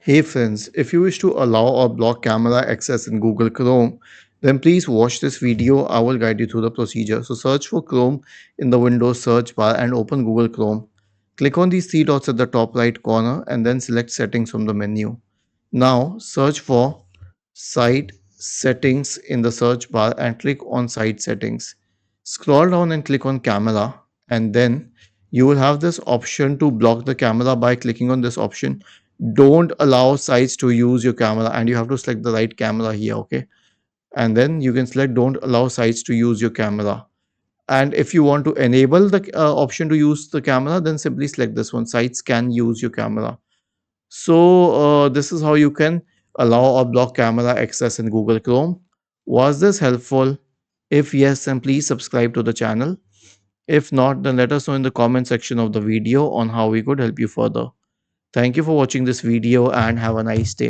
Hey friends, if you wish to allow or block camera access in Google Chrome, then please watch this video. I will guide you through the procedure. So search for Chrome in the Windows search bar and open Google Chrome. Click on these three dots at the top right corner and then select settings from the menu. Now search for site settings in the search bar and click on site settings. Scroll down and click on camera, and then you will have this option to block the camera by clicking on this option. Don't allow sites to use your camera, and you have to select the right camera here, okay? And then you can select don't allow sites to use your camera. And if you want to enable the option to use the camera, then simply select this one, sites can use your camera. So this is how you can allow or block camera access in Google Chrome. Was this helpful? If yes, then please subscribe to the channel. If not, then let us know in the comment section of the video on how we could help you further. Thank you for watching this video and have a nice day.